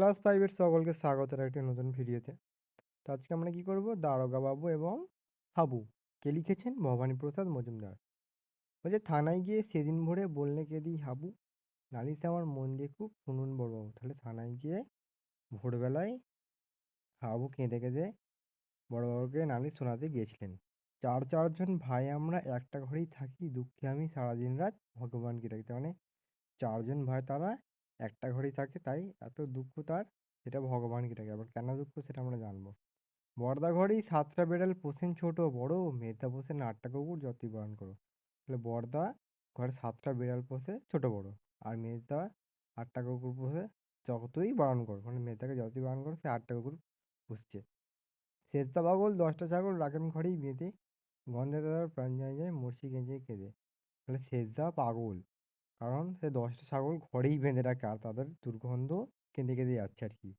Class 5 এর সকলকে স্বাগত একটি নতুন ভিডিওতে। তো আজকে আমরা কি করব? দারোগা বাবু এবং হাবু কে লিখেছেন? ভবানীপ্রসাদ মজুমদার। বলছে থানায় গিয়ে সেদিন ভোরে বললে কেঁদি হাবু, নালিশে আমার মন দিয়ে খুব শুনুন বড়বাবু। তাহলে থানায় গিয়ে ভোরবেলায় হাবু কেঁদে কেঁদে বড়বাবুকে নালিশ শোনাতে গিয়েছিলেন। চারজন ভাই আমরা একটা ঘরেই থাকি, দুঃখে আমি সারাদিন রাত ভগবানকে ডাকি। তার মানে চারজন ভাই তারা একটা ঘরেই থাকে, তাই এত দুঃখ তার, সেটা ভগবানকে ডাকে। আবার কেন দুঃখ সেটা আমরা জানবো। বড়দা ঘরেই 7টা বেড়াল পোষেন ছোট বড়, মেয়েটা পোষেন 8টা কুকুর যতই বারণ করো। তাহলে বড়দা ঘরে 7টা বিড়াল পোষে ছোট বড়, আর মেয়েটা 8টা কুকুর পোষে যতই বারণ করো। মানে মেয়েটাকে যতই বারণ করো সে 8টা কুকুর পুষছে। সেজদা পাগল 10টা ছাগল রাখেন ঘরেই বেঁধে, গন্ধে তাদের প্রাণ যায় যায় মরছি গেঁজে কেঁদে। তাহলে সেজদা পাগল, কারণ সে 10টা ছাগল ঘরেই বেঁধে রাখে আর তাদের দুর্গন্ধ কেঁদে কেঁদে যাচ্ছে আর কি।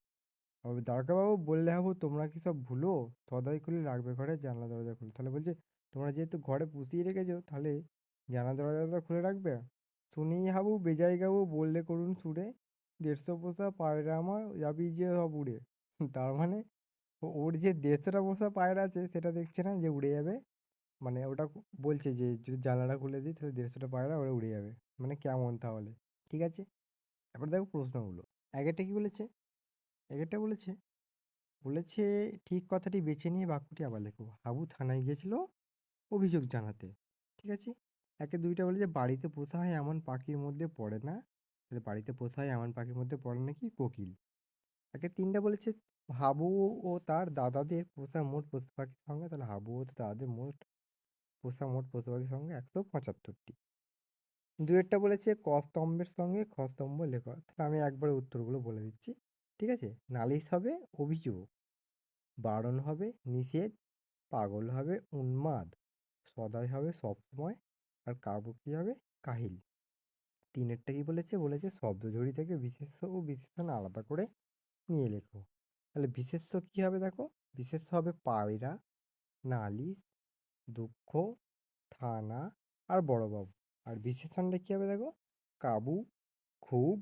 দারোগাবাবু বললে হাবু তোমরা কি সব ভুলো, সদয় খুলে রাখবে ঘরে জানলা দরজা খুলে। তাহলে বলছে তোমরা যেহেতু ঘরে পুষিয়ে রেখেছো তাহলে জানলা দরজাটা খুলে রাখবে। শুনেই হাবু বেজায় গাবু বললে করুণ সুরে, 150 পোষা পায়রা আমার যাবি যে সব উড়ে। তার মানে ওর যে 150টা পোষা পায়রা আছে সেটা দেখছে না যে উড়ে যাবে। মানে ওটা বলছে যে যদি জানলাটা খুলে দিই তাহলে 150টা পায়রা ওরা উড়ে যাবে। মানে কেমন তাহলে? ঠিক আছে, এবার দেখো প্রশ্নগুলো। আগেরটা কি বলেছে? আগেরটা বলেছে বলেছে ঠিক কথাটি বেছে নিয়ে বাক্যটি আবার লেখো। হাবু থানায় গিয়েছিল অভিযোগ জানাতে। ঠিক আছে, একে দুইটা বলেছে বাড়িতে পোষা হয় এমন পাখির মধ্যে পড়ে না। তাহলে বাড়িতে পোষা হয় এমন পাখির মধ্যে পড়ে নাকি কোকিল। একে তিনটা বলেছে হাবু ও তার দাদাদের পোষা মোট পশু পাখির সংখ্যা। তাহলে হাবু ও তার দাদাদের পোষা মোট পশু পাখির সংখ্যা 175টি। দুয়েরটা বলেছে ক স্তম্ভের সঙ্গে খ স্তম্ভ লেখা। তাহলে আমি একবারে উত্তরগুলো বলে দিচ্ছি। ঠিক আছে, নালিশ হবে অভিযোগ, বারণ হবে নিষেধ, পাগল হবে উন্মাদ, সদয় হবে সবসময়, আর কাবু কি হবে? কাহিল। তিনেরটা কি বলেছে? বলেছে শব্দজুড়ি থেকে বিশেষ্য ও বিশেষণ আলাদা করে নিয়ে লেখো। তাহলে বিশেষ্য কি হবে দেখো? বিশেষ্য হবে পায়রা, নালিশ, দুঃখ, থানা আর বড়বাবু। আর বিশেষণটা কি হবে দেখো? কাবু, খুব,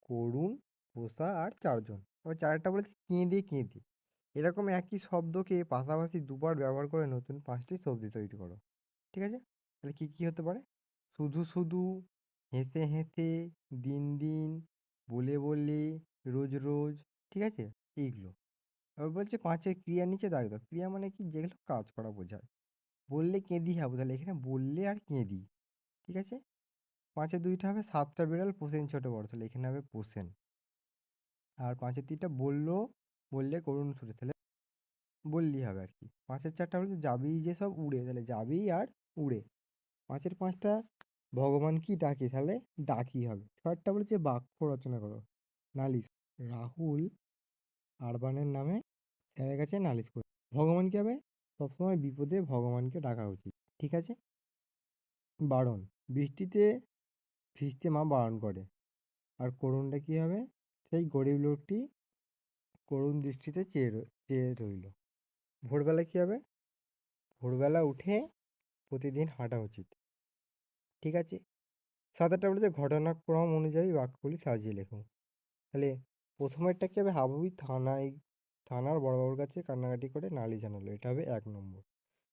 করুণ, পোষা আর চারজন। আবার চারেরটা বলেছে কেঁদে কেঁদে। এরকম একই শব্দকে পাশাপাশি দুবার ব্যবহার করে নতুন 5টি শব্দ তৈরি করো। ঠিক আছে, তাহলে কি কি হতে পারে? শুধু শুধু, হেসে হেসে, দিন দিন, বলে বলে, রোজ রোজ। ঠিক আছে, এইগুলো। এবার বলছে 5এর ক্রিয়া নিচে দাগ দাও। ক্রিয়া মানে কি? যেগুলো কাজ করা বোঝায়। বললে কেঁদি হবে, তাহলে এখানে বললে আর কেঁদি। ঠিক আছে, 5এর দুইটা হবে 7টা বিড়াল পোষেন ছোট বড়, তাহলে এখানে হবে পোষেন। আর 5এর তিনটা বললো বললে করুণ সুরে, তাহলে বললেই হবে আর কি। 5এর চারটা হচ্ছে যাবেই যে সব উড়ে, তাহলে যাবেই আর উড়ে। 5এর পাঁচটা ভগবান কি ডাকে, তাহলে ডাকি হবে। 6টা বলেছে বাক্য রচনা করো। নালিশ, রাহুল আরবানের নামে স্যারের কাছে নালিশ করে। ভগবান কি হবে? সবসময় বিপদে ভগবানকে ডাকা উচিত। ঠিক আছে। বারণ, বৃষ্টিতে ভিজতে মা বারণ করে। আর করুণটা কি হবে? সেই গরিব লোকটি করুণ দৃষ্টিতে চেয়ে রইল। ভোরবেলা কি হবে? ভোরবেলা উঠে প্রতিদিন হাঁটা উচিত। ঠিক আছে, 7-8টা বলেছে ঘটনাক্রম অনুযায়ী বাক্যগুলি সাজিয়ে লেখো। তাহলে প্রথমেরটা কি হবে? হাবুই থানার বড়বাবুর কাছে কান্নাকাটি করে নালিশ জানালো, এটা হবে 1 নম্বর।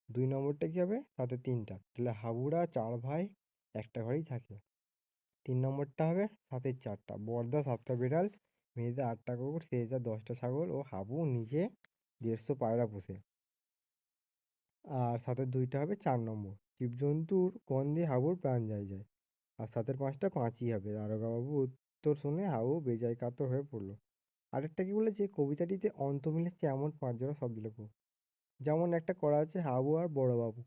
2 নম্বরটা কি হবে? তাতে 3টা, তাহলে হাবুরা 4 ভাই একটা ঘরেই থাকে। 3 নম্বরটা হবে 7-এর 4টা, বড়দা 7টা বিড়াল, মেয়েদা 8টা কুকুর, সেজদা 10টা ছাগল ও হাবু নিজে 150 পায়রা পোষে। আর 7-এর 2টা হবে 4 নম্বর, জীবজন্তুর গন্ধে হাবুর প্রাণ যায় যায়। আর 7-এর 5টা 5ই হবে। দারোগাবাবু উত্তর শুনে হাবু বেজায় কাতর হয়ে পড়লো। আরেকটা কি বলেছে? কবিতাটিতে অন্ত মিলেছে এমন 5 জোড়া শব্দ লেখো। যেমন একটা করা আছে হাবু আর বড়বাবু,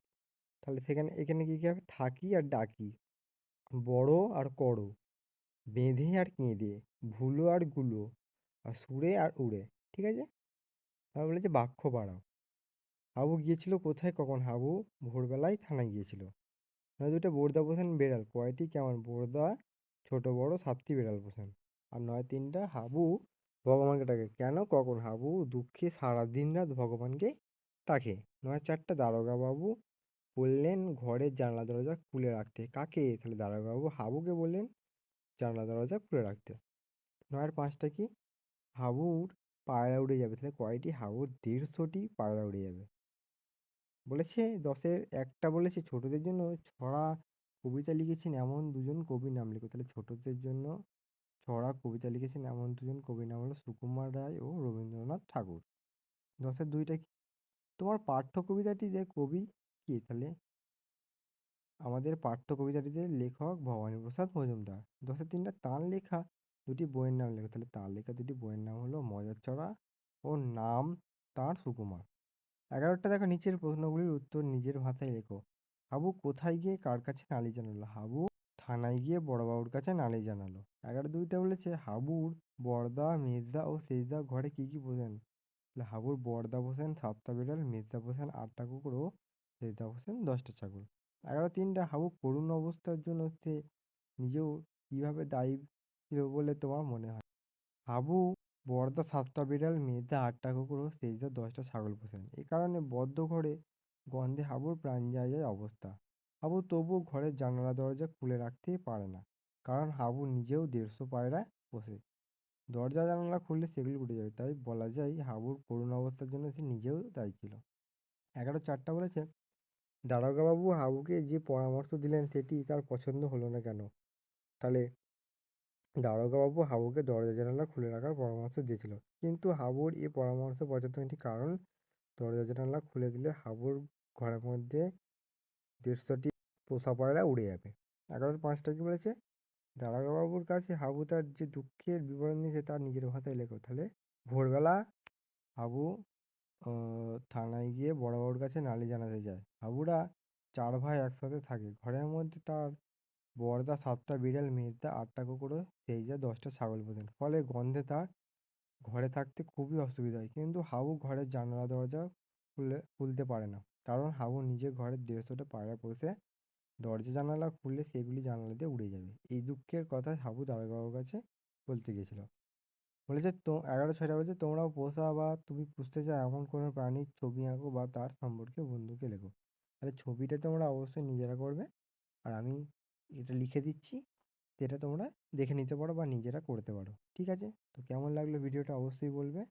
তাহলে এখানে কি কি হবে? থাকি আর ডাকি, বড় আর করো, বেঁধে আর কেঁদে, ভুলো আর গুলো, আর সুরে আর উড়ে। ঠিক আছে, আবার বলেছে বাক্য বাড়াও। হাবু গিয়েছিল কোথায় কখন? হাবু ভোরবেলায় থানায় গিয়েছিল। নয় 2টা বোরদা পোষেন বেড়াল, কয়টি কেমন? বোরদা ছোট বড় 7টি বেড়াল পোষেন। আর 9-3টা হাবু ভগবানকে ডাকে, কেন কখন? হাবু দুঃখে সারাদিন রাত ভগবানকে ডাকে। 9-4টা দারোগা বাবু বললেন ঘরের জানলা দরজা খুলে রাখতে। কাকে? তাহলে দারোগা বাবু হাবুকে বললেন জানলা দরজা খুলে রাখতে। 9-5টা কি? হাবুর পায়রা উড়ে যাবে। তাহলে কয়টি? হাবুর 150টি পায়রা উড়ে যাবে। বলেছে 10-এর একটা বলেছে ছোটদের জন্য ছড়া কবিতা লিখেছেন এমন দুজন কবির নাম লেখো। তাহলে ছোটদের জন্য ছড়া কবিতা লিখেছেন এমন দুজন কবির নাম হলো সুকুমার রায় ও রবীন্দ্রনাথ ঠাকুর। 10-এর 2টা কি? তোমার পাঠ্য কবিতাটি যে কবি কে? তাহলে আমাদের পাঠ্য কবিতাটিতে লেখক ভবানীপ্রসাদ মজুমদার। 10-এর 3টা তাঁর লেখা দুটি বইয়ের নাম লেখো। তাহলে তাঁর লেখা দুটি বইয়ের নাম হলো মজার ছড়া ও নাম তাঁর সুকুমার। 11টা দেখো, নিচের প্রশ্নগুলির উত্তর নিজের ভাষায় লেখো। হাবু কোথায় গিয়ে কার কাছে নালিশ জানালো? হাবু থানায় গিয়ে বড়বাবুর কাছে নালিশ জানালো। 11-2টা বলেছে হাবুর বড়দা মেজদা ও সেজদা ঘরে কি কি বসেন? তাহলে হাবুর বড়দা বসেন 7টা বিড়াল, মেজদা বসেন 8টা কুকুর ও সেজদা বসেন 10টা ছাগল। 11-3টা হাবু করুণ অবস্থার জন্য সে নিজেও কিভাবে দায়ী ছিল বলে তোমার মনে হয়? হাবু বড়দা 7টা বিড়াল, মেজদা 8টা কুকুর ও সেজদা 10টা ছাগল পোষেন। এ কারণে বদ্ধ ঘরে গন্ধে হাবুর প্রাণ যায় যায় অবস্থা। হাবু তবুও ঘরের জানালা দরজা খুলে রাখতেই পারে না, কারণ হাবু নিজেও 150 পায়রা পোষে। দরজা জানালা খুললে সেগুলি উঠে যাবে, তাই বলা যায় হাবুর করুণ অবস্থার জন্য সে নিজেও দায়ী ছিল। 11-4টা বলেছে দারোগাবাবু হাবুকে যে পরামর্শ দিলেন সেটি তার পছন্দ হলো না কেন? তাহলে দারোগাবাবু হাবুকে দরজা জানালা খুলে রাখার পরামর্শ দিয়েছিল, কিন্তু হাবুর এ পরামর্শ পছন্দ হয়নি, কারণ দরজা জানালা খুলে দিলে হাবুর ঘরের মধ্যে 150টি পোষা পায়রা উড়ে যাবে। 11-5টা কি বলেছে? দারোগাবাবুর কাছে হাবু তার যে দুঃখের বিবরণ দিয়েছে তার নিজের ভাষায় লেখো। তাহলে ভোরবেলা হাবু থানায় গিয়ে বড়বাবুর কাছে নালিশ জানাতে যায়। হাবুরা 4 ভাই একসাথে থাকে। ঘরের মধ্যে তার বড়দা 7টা বিড়াল, মেজদা 8টা কুকুর ও সেইজা 10টা ছাগল পোষেন। ফলে গন্ধে তার ঘরে থাকতে খুবই অসুবিধা হয়। কিন্তু হাবু ঘরের জানালা দরজা খুলতে পারে না, কারণ হাবু নিজে ঘরের 150টা পায়রা পোষে। দরজা জানালা খুললে সেগুলি জানালা দিয়ে উড়ে যাবে। এই দুঃখের কথা হাবু দারোগাবাবুর কাছে বলতে গেছিল। বলেছে তো 11-6টা বলেছে তোমরাও পোষা বা তুমি পুষতে চাও এমন কোনো প্রাণীর ছবি আঁকো বা তার সম্পর্কে বন্ধুকে লেখো। তাহলে ছবিটা তোমরা অবশ্যই নিজেরা করবে, আর আমি এটা লিখে দিচ্ছি, যেটা তোমরা দেখে নিতে পারো বা নিজেরা করতে পারো। ঠিক আছে? তো কেমন লাগলো ভিডিওটা অবশ্যই বলবে,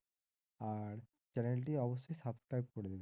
আর চ্যানেলটি অবশ্যই সাবস্ক্রাইব করে দেবে।